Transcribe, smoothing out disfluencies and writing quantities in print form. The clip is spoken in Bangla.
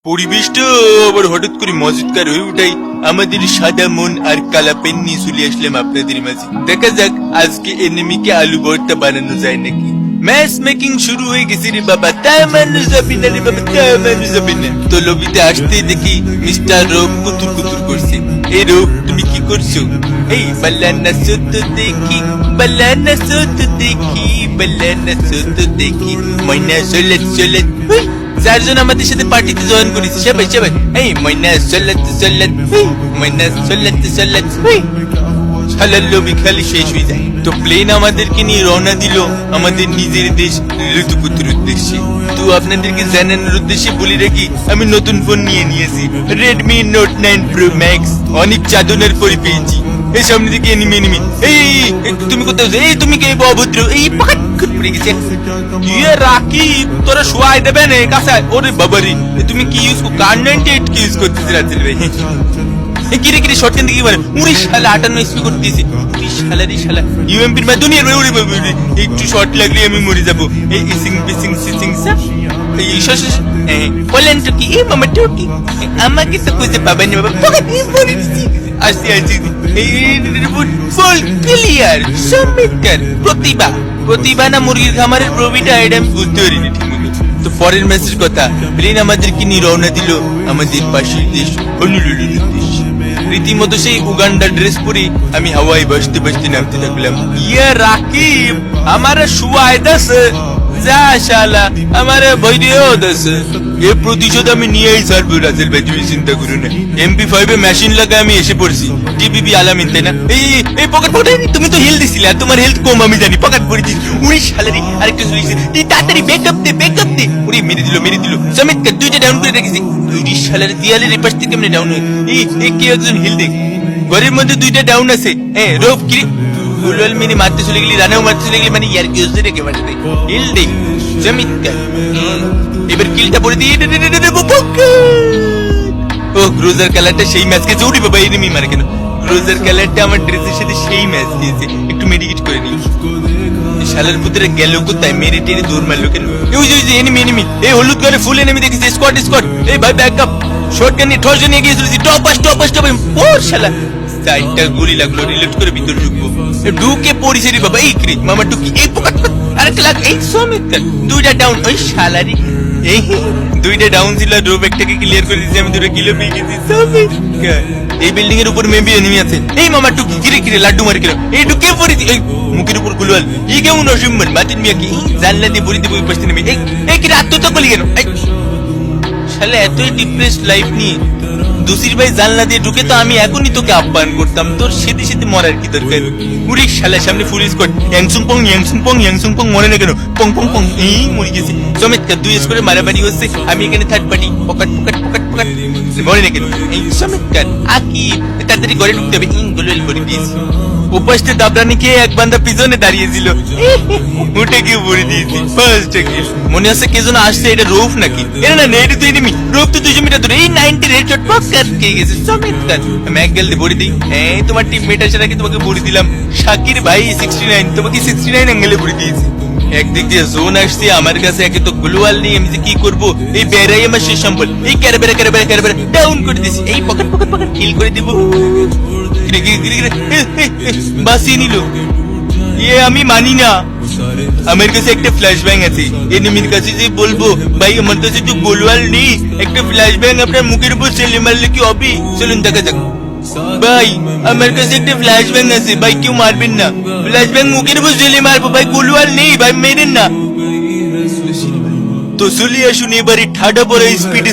পরিবেশটা আবার হঠাৎ করে মজাদার হয়ে উঠাই আমাদের সাদা মন আর কালা পেন নিয়ে চলে আসলাম আপনাদের মাঝে। দেখা যাক আজকে এনিমিকে আলু ভর্তা বানানো যায় নাকি। ম্যাচ মেকিং শুরু হয়ে গেছে রে বাবা, তাই মানুষ যাবি না রে বাবা, তাই মানুষ যাবি না। তো লবিতে আসতেই দেখি মিস্টার রোগ কুতুর কুতুর করছে। এই রোগ তুমি কি করছো? এই বালানা সত দেখি, বালানা সত দেখি, বালানা সত দেখি, ময়না চলে চলে। চারজন আমাদের সাথে পার্টিতে জয়েন করেছি, সবাই সবাই এই ময়না চল্লাত চল্লাত, ময়না চল্লাত চল্লাত। শালার লবি খালি শেষ হয়ে যায়। তো প্লেন আমাদেরকে নিয়ে রওনা দিল আমাদের নিজের দেশ লুতুপুতুর উদ্দেশ্যে। তো আপনাদেরকে জানানোর উদ্দেশ্যে বলে রাখি, আমি নতুন ফোন নিয়েছি, Redmi Note 9 Pro Max। অনেক চাদনের পরে পেয়েছি। এই সামনে দিকে এনিমি, এই তুমি কোথায়? এই তুমি কে অভদ্র? এই পাকাট পড়ে গেছে। ইয়ে রাকি তোরা শোয়াই দেবে না কাছে। ওরে বাবারি, তুমি কি ইউজ কার 98 কি ইউজ করতেছ রাজেল ভাই? কিরে কিরে শর্ট কেন দিকে পারে? 19 শালা 58 স্পিড করে দিয়েছে। 20 শালারি শালা ইউএমপির মা দুনিয়ার ভাই। ওরে বাবা, একটু শর্ট লাগলে আমি মরে যাব। এই সিং পিসিং সিং সা এই শশ বলেন তো কি এই মামা টুকি আমাকে তো খুঁজে পাবেন না বাবা। পকেট নিয়ে মরে দিছি। আসি এই ফুল ক্লিয়ার চমৎকার। প্রতিভা না মুরগির খামারের প্রবিটা এটা আমি বুঝতে পারিনি ঠিক মতো। তো পরের ম্যাচের কথা, প্লেন আমাদেরকে নিয়ে রওনা দিল আমাদের পাশের দেশ হনুলুলুর দেশ। রীতিমতো সেই উগান্ডা ড্রেস পরে আমি হাওয়ায় বসতে বসতে নামতে থাকলাম। ইয়ে রাকিব আমার শুয়ায় দাস যা শালা আমার ভয় দিয়েও দাস। এ প্রতিশোধ আমি নিয়েই ছাড়বো রাজেল ভাই, তুমি চিন্তা করো না। MP5 এ মেশিন লাগায় আমি এসে পড়ছি। টিবিবি আলামিন তাই না? এই পকেট পড়ে তুমি তো হিল দিছিলে, আর তোমার হেলথ কম আমি জানি। পকেট পড়ে দিস উনি শালারি আরেকটা চলেছে। তাড়াতাড়ি ব্যাকআপ দে। উনি মেরে দিল চমৎকার। দুইটা ডাউন করে রেখেছি। দুইটি শালারি দেয়ালের এপাশ থেকে কেমনে ডাউন হয়? এই কি একজন হিল দেখ, ঘরের মধ্যে দুইটা ডাউন আছে। হ্যাঁ রোপ কি ফুলওয়াল মিনি মারতে চলে গেলি, রানেও মারতে চলে গেলি, মানে ইয়ার কি হচ্ছে রে? একেবারে হিল দেখ চমৎকার। এবার কিলটা পড়ে দিয়ে ও ক্রুজার কালারটা সেই ম্যাচকে জোড়ি বাবা। এনিমি মারে কেন? ক্রুজার কালারটা আমার ড্রেসের সাথে সেই ম্যাচ দিয়েছে। একটু মেডিকেট করে নি। শালার পুত্রে গেল কোথায়? মেরে টেনে দৌড় মারলো কেন? ওই যে এনিমি এই হলুদ করে ফুল এনিমি দেখেছি। স্কোয়াড এই ভাই ব্যাকআপ। শটগান নিয়ে ঠস নিয়ে গিয়ে চলেছি। টপাস ওর শালা চারটা গুলি লাগলো। রিলোড করে ভিতর ঢুকে পড়িছে রে বাবা। এই ক্রিক মামা টুকি এই পকেট আরেকটা লাগ। এই চমৎকার দুইটা ডাউন। ওই শালারি এই দুইটা ডাউন ছিল। রোপ একটাকে ক্লিয়ার করে দিয়েছি আমি, দুটো কিলো পেয়ে গেছি। চমৎকার। এই বিল্ডিং এর উপর মেবি এনিমি আছে। এই মামা টুকি কিরে লাড্ডু মারি কেন? এই ঢুকে পড়েছি। এই মুখের উপর গুলওয়াল। এই কেমন অসম্মান মাতিন মিয়া কি জানলা দিয়ে পড়ে দিব ওই পাশে নেমে। এই কিরে আত্মহত্যা করলি কেন? শালা এতই ডিপ্রেসড লাইফ নিয়ে দুসির ভাই জানলা দিয়ে ঢুকে তো আমি এখনই তোকে আহ্বান করতাম। তোর সেতে মরার কি দরকার? উড়ি শালা সামনে ফুল স্কোয়াড। ইয়াংসুং পং মরে না কেন? পং এই মরে গেছে। চমৎকার। 2 স্কোরে মারামারি হচ্ছে, আমি এখানে থার্ড পার্টি। পকেট মরে না কেন? এই চমৎকার। আকিব তাড়াতাড়ি ঘরে ঢুকতে হবে। গোলওয়েল করে দিয়েছি। উপাসতে দাবরানি খেয়ে এক বান্দা পিছনে দাঁড়িয়েছিল, উঠে গিয়ে পড়ে দিয়েছি। ফার্স্ট কিল। মনে আছে কে যেন আসছে, এটা রৌফ নাকি? এটা না নেট তো এনিমি। রৌফ তো 200 মিটার দূরে। এই 90 রেড শট পকেট খেয়ে গেছে। চমৎকার। আমি এক গেল দিয়ে ভরে দিই। হ্যাঁ তোমার টিমমেট আছে নাকি? তোমাকে ভরে দিলাম। শাকির ভাই 69, তোমাকে 69 অ্যাঙ্গেলে ভরে দিয়েছি। একদিক দিয়ে জোন আসছে আমার কাছে, একে তো গ্লোয়াল নেই। আমি যে কি করবো? এই বেড়াই আমার শেষ সম্বল। এই ক্যারবেরা ডাউন করে দিছি। এই পকেট কিল করে দিব। বাঁচিয়ে নিল। আমি মানি না। আমার কাছে একটা ফ্ল্যাশ ব্যাং আছে। এনিমির কাছে যে বলবো ভাই আমার কাছে তো গোলওয়াল নেই, একটা ফ্ল্যাশ ব্যাং আপনার মুখের উপর ছেলে মারলে কি হবে? চলুন দেখা যাক। ভাই আমার কাছে একটা ফ্ল্যাশ ব্যাং আছে ভাই, কেউ মারবেন না। ফ্ল্যাশ ব্যাং মুখের উপর ছেলে মারবো ভাই, গোলওয়াল নেই ভাই, মেরেন না। তো চলে আসুন এবারে ঠাডা পড়া স্পিডে।